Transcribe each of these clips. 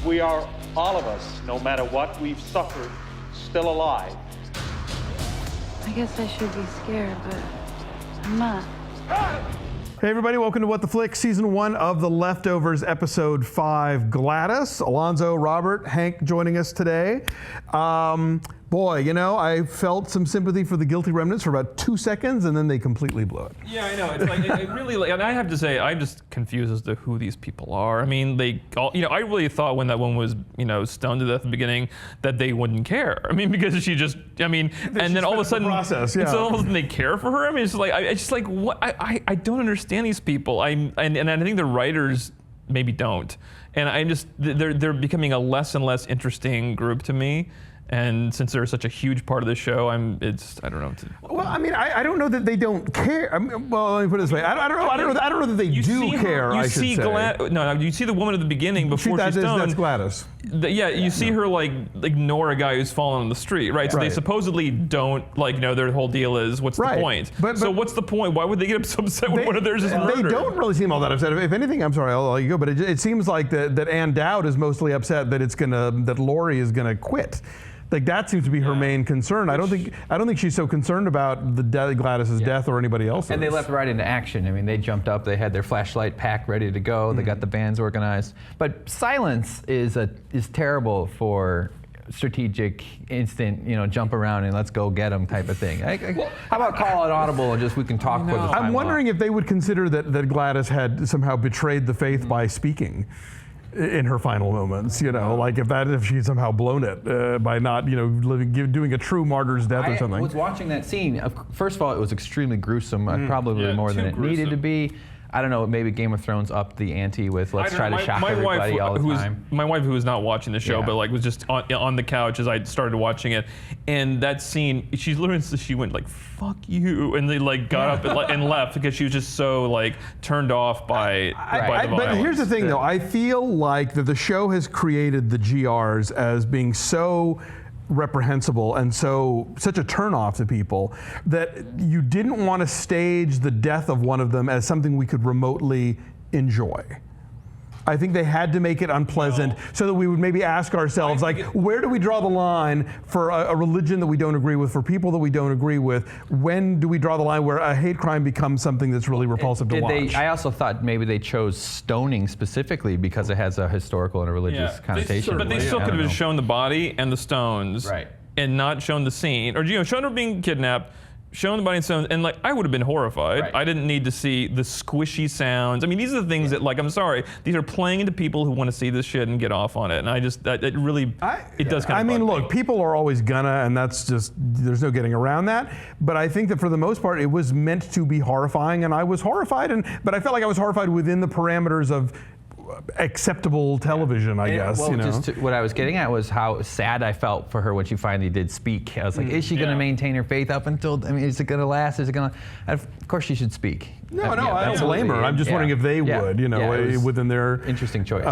We are, all of us, no matter what we've suffered, still alive. I guess I should be scared, but I'm not. Hey everybody, welcome to What the Flick, Season 1 of The Leftovers, Episode 5. Gladys, Alonso, Robert, Hank joining us today. Boy, you know, I felt some sympathy for the Guilty Remnants for about 2 seconds, and then they completely blew it. Yeah, I know. It's like, it really, like, and I have to say, I'm just confused as to who these people are. I mean, they all, you know, I really thought when that one was, you know, stoned to death at the beginning that they wouldn't care. I mean, because she just, I mean, and then all of a sudden, process, yeah. and so all of a sudden they care for her. I mean, it's like, it's just like, what? I don't understand these people. And I think the writers maybe don't. And I just, they're becoming a less and less interesting group to me. And since they're such a huge part of the show, I don't know. Well, I mean, I don't know that they don't care. I mean, well, let me put it this way. I don't know that they do care. I should say. You see the woman at the beginning before she's stoned. That's Gladys. You see her like ignore a guy who's fallen on the street, right? So they supposedly don't like, you know, their whole deal is what's the point? So what's the point? Why would they get so upset when one of theirs is murdered? They don't really seem all that upset. If anything, I'm sorry, I'll let you go. But it seems like that Ann Dowd is mostly upset that Lori is gonna quit. Like that seems to be her main concern. I don't think she's so concerned about Gladys's death or anybody else's. And they leapt right into action. I mean, they jumped up. They had their flashlight pack ready to go. They got the bands organized. But silence is terrible for strategic, instant, you know, jump around and let's go get them type of thing. How about call it audible and just we can talk for the time. I'm wondering if they would consider that Gladys had somehow betrayed the faith by speaking in her final moments, you know, like if she'd somehow blown it by not, you know, doing a true martyr's death or something. I was watching that scene. First of all, it was extremely gruesome, probably more than it needed to be. I don't know, maybe Game of Thrones upped the ante with let's try to shock everybody all the time. My wife, who was not watching the show, but like was just on the couch as I started watching it, and that scene, she went like, "Fuck you," and they like got up and left because she was just so like turned off by the violence. But here's the thing, though. I feel like that the show has created the GRs as being so reprehensible and such a turnoff to people that you didn't want to stage the death of one of them as something we could remotely enjoy. I think they had to make it unpleasant so that we would maybe ask ourselves, like, where do we draw the line for a religion that we don't agree with, for people that we don't agree with? When do we draw the line where a hate crime becomes something that's really repulsive to watch? I also thought maybe they chose stoning specifically because it has a historical and a religious connotation. But they still could have shown the body and the stones, and not shown the scene, or, you know, shown her being kidnapped, shown the body and stones, and like I would have been horrified. I didn't need to see the squishy sounds. I mean, these are the things that, like, I'm sorry, these are playing into people who want to see this shit and get off on it. And I just, it really does kind of. I mean, look, people are always gonna, and that's just, there's no getting around that. But I think that for the most part, it was meant to be horrifying, and I was horrified. But I felt like I was horrified within the parameters of acceptable television, I guess. Well, you know? What I was getting at was how sad I felt for her when she finally did speak. I was like, is she going to maintain her faith up until, I mean, is it going to last? Is it going to, of course she should speak. I don't blame her. I'm just wondering if they would, you know, within their... Interesting choice.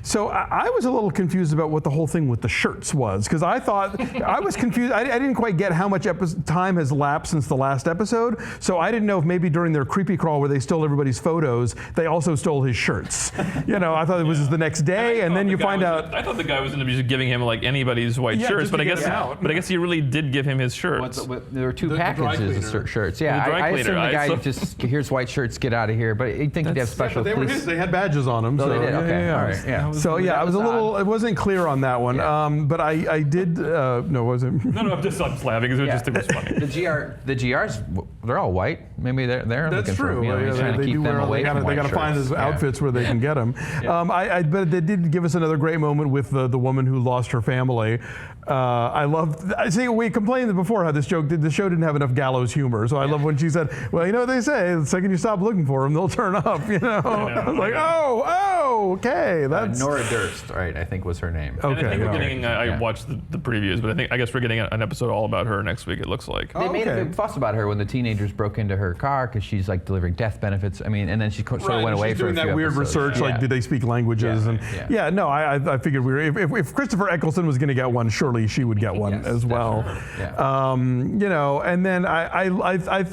So I was a little confused about what the whole thing with the shirts was, because I thought, I was confused. I didn't quite get how much time has lapsed since the last episode, so I didn't know if maybe during their creepy crawl where they stole everybody's photos, they also stole his shirts. You know, I thought it was the next day, and then you find out... I thought the guy was going to be just giving him like anybody's white shirts, but I guess he really did give him his shirts. There were two packages of shirts. Yeah, I assume the guy just, here's white shirts, get out of here, but you'd think he'd have special but police. They had badges on them. Oh, they did? Okay, all right, yeah. So yeah, I was a little, it wasn't clear on that one, but I did, no, was it? No, I'm just laughing because it was funny. The GRs, they're all white. Maybe they're That's looking true. for, you know, trying to keep them away from white They got to find those outfits where they can get them. But they did give us another great moment with the woman who lost her family. I love, see, we complained before how the show didn't have enough gallows humor. So I love when she said, well, you know what they say, the second you stop looking for them, they'll turn up, you know? I was like, oh, okay. That's Nora Durst, right, I think was her name. Okay. I think we're getting, I watched the previews, but I guess we're getting an episode all about her next week, it looks like. They made a big fuss about her when the teenagers broke into her car because she's like delivering death benefits. I mean, and then she sort of went away for a few doing that weird episodes. research, like did they speak languages? No, I figured if Christopher Eccleston was going to get one, surely she would get one as well. You know, and then I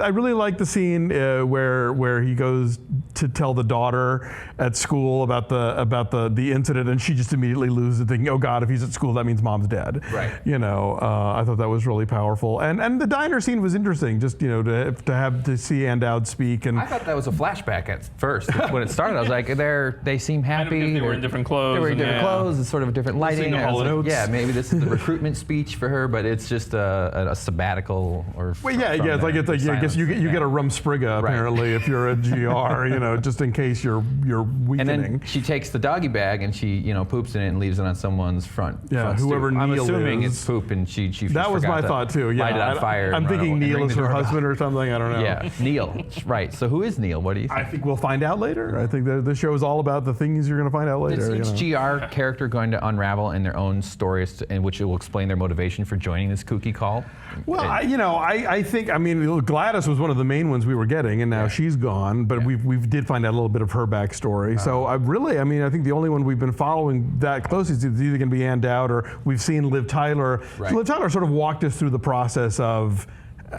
really like the scene where where he goes to tell the daughter at school about the incident, and she just immediately loses it, thinking, oh God, if he's at school, that means mom's dead. Right. I thought that was really powerful, and the diner scene was interesting. Just to see Andowd speak, and I thought that was a flashback at first when it started. I was like, they seem happy. They were in different clothes. They were in different clothes. It's sort of a different lighting. the Hall & Oates. Yeah, maybe this is the recruitment speech for her, but it's just a sabbatical or. Well, yeah. I guess you get a rumspriga apparently if you're a GR, just in case you're weakening. And then she takes the doggy bag and she poops in it and leaves it on someone's front. Yeah, front whoever stoop. Neil I'm assuming is. it's poop, and she That was my thought too. Yeah, light it on fire. I'm thinking Neil is her husband or something. I don't know. Yeah, Neil. Right. So who is Neil? What do you think? I think we'll find out later. I think the show is all about the things you're going to find out later. Is each GR character going to unravel in their own stories, in which it will explain their motivation for joining this kooky cult? Well, I think Gladys was one of the main ones we were getting, and now she's gone. But we did find out a little bit of her backstory. So I think the only one we've been following that closely is either going to be Andowd, or we've seen Liv Tyler. Right. Liv Tyler sort of walked us through the process of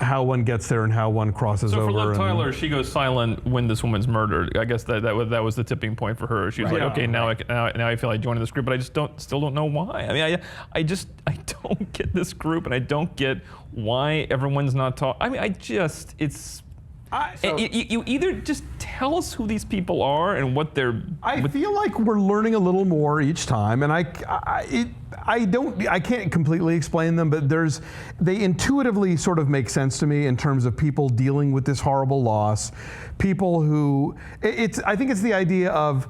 how one gets there and how one crosses over. So for Liv Tyler, she goes silent when this woman's murdered. I guess that was the tipping point for her. She was like, okay, now I feel like joining this group, but I just still don't know why. I mean, I don't get this group, and I don't get why everyone's not talking. I mean, you either just tell us who these people are and what they're. I feel like we're learning a little more each time, and I can't completely explain them, but they intuitively sort of make sense to me in terms of people dealing with this horrible loss. People who I think it's the idea of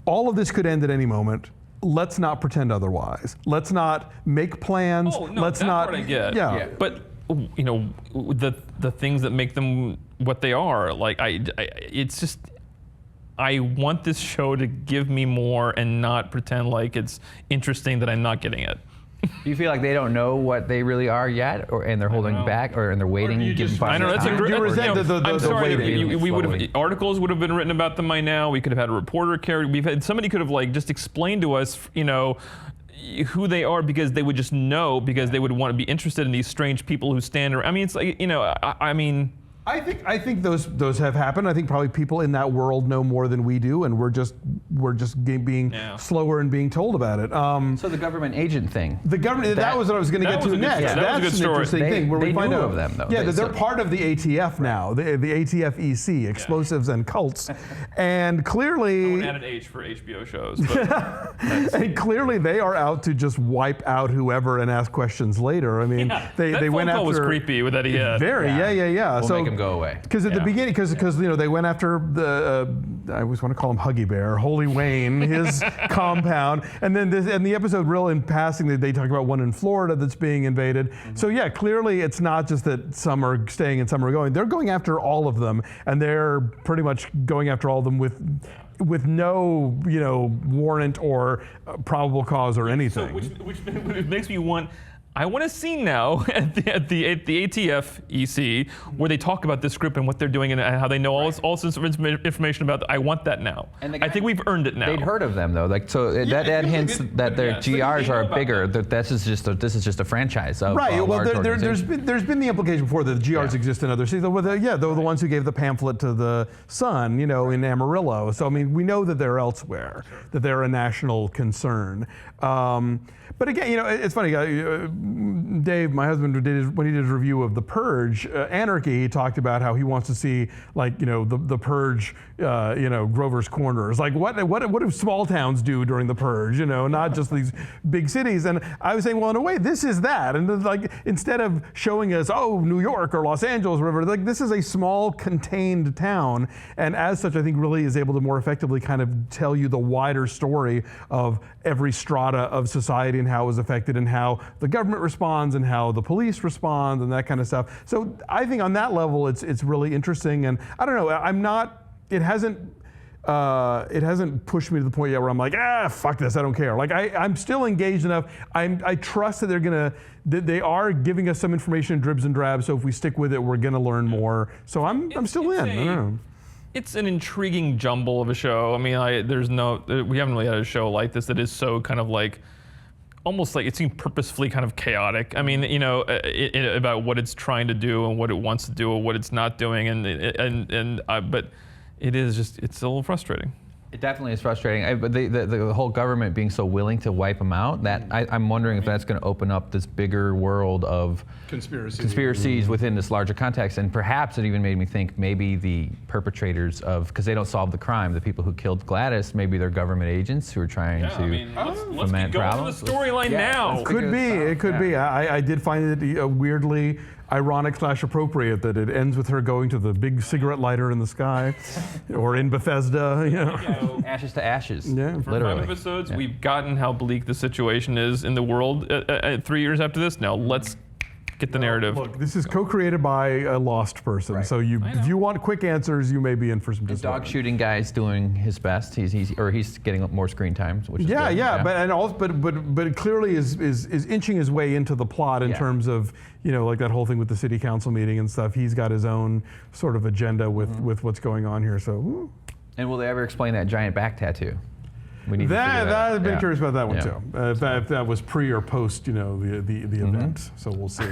all of this could end at any moment. Let's not pretend otherwise. Let's not make plans. Oh, no, Let's that not. Part I get. Yeah. But the things that make them what they are, like it's just. I want this show to give me more and not pretend like it's interesting that I'm not getting it. Do you feel like they don't know what they really are yet, and they're holding back, and they're waiting? I know that's a great. I'm sorry. waiting. Articles would have been written about them by now. We could have had a reporter carry. Somebody could have just explained to us, who they are, because they would just know, because they would want to be interested in these strange people who stand around. I mean, it's like, I think those have happened. I think probably people in that world know more than we do, and we're just being slower and being told about it. So the government agent thing. The government. That was what I was going to get to next. Yeah, that was a good That's an interesting thing where we find knew out of them, though. Yeah, they're part of the ATF now. The ATF EC, Explosives and Cults, and clearly. I added H for HBO shows. But and clearly they are out to just wipe out whoever and ask questions later. I mean, they went after. That was creepy with that he had. Very, yeah. We'll So make him go away. Because at the beginning, because they went after the I always want to call him Huggy Bear, Holy Wayne, his compound, and then the episode, real in passing, they talk about one in Florida that's being invaded. Mm-hmm. So yeah, clearly it's not just that some are staying and some are going. They're going after all of them, and they're pretty much going after all of them with no warrant or probable cause or anything. So which makes me want. I want a scene now at the ATF EC where they talk about this group and what they're doing and how they know all sorts of information about. I want that now. I think we've earned it now. They'd heard of them though, that hints that their GRs are bigger. That this is just a franchise. Of, right. Well, there's been the implication before that the GRs exist in other cities. They're the ones who gave the pamphlet to the Sun, in Amarillo. So I mean, we know that they're elsewhere, that they're a national concern. But again, it's funny. Dave, my husband, when he did his review of The Purge, Anarchy, he talked about how he wants to see, the Purge, Grover's Corners. Like, what do small towns do during The Purge? Not just these big cities. And I was saying, well, in a way, this is that. And instead of showing us, New York or Los Angeles, or whatever, this is a small, contained town. And as such, I think really is able to more effectively kind of tell you the wider story of every strata of society and how it was affected and how the government responds and how the police respond and that kind of stuff. So I think on that level, it's really interesting. And I don't know, it hasn't pushed me to the point yet where I'm like, fuck this, I don't care. I'm still engaged enough. I trust that they are giving us some information in dribs and drabs. So if we stick with it, we're gonna learn more. So I'm still in. I don't know. It's an intriguing jumble of a show. I mean, we haven't really had a show like this that is so kind of like almost like it seemed purposefully kind of chaotic. I mean, you know, about what it's trying to do and what it wants to do and what it's not doing, but it is just, it's a little frustrating. It definitely is frustrating. But the whole government being so willing to wipe them out, that I'm wondering if that's going to open up this bigger world of conspiracies within this larger context. And perhaps it even made me think maybe the perpetrators of, because they don't solve the crime, the people who killed Gladys, maybe they're government agents who are trying to let's get going to the storyline now. It could be. It could be. I did find it weirdly ironic / appropriate that it ends with her going to the big cigarette lighter in the sky, or in Bethesda. You know. Ashes to ashes. Yeah. For literally. 5 episodes, we've gotten how bleak the situation is in the world. 3 years after this, now let's get the narrative. Look, this is co-created by a lost person, so if you want quick answers, you may be in for some disappointment. Dog shooting guy's doing his best. He's getting more screen time, which is good. But it clearly is inching his way into the plot in terms of, you know, like that whole thing with the city council meeting and stuff. He's got his own sort of agenda with what's going on here. So. Woo. And will they ever explain that giant back tattoo? We need I've been curious about that one too. If that was pre or post, you know, the event. So we'll see.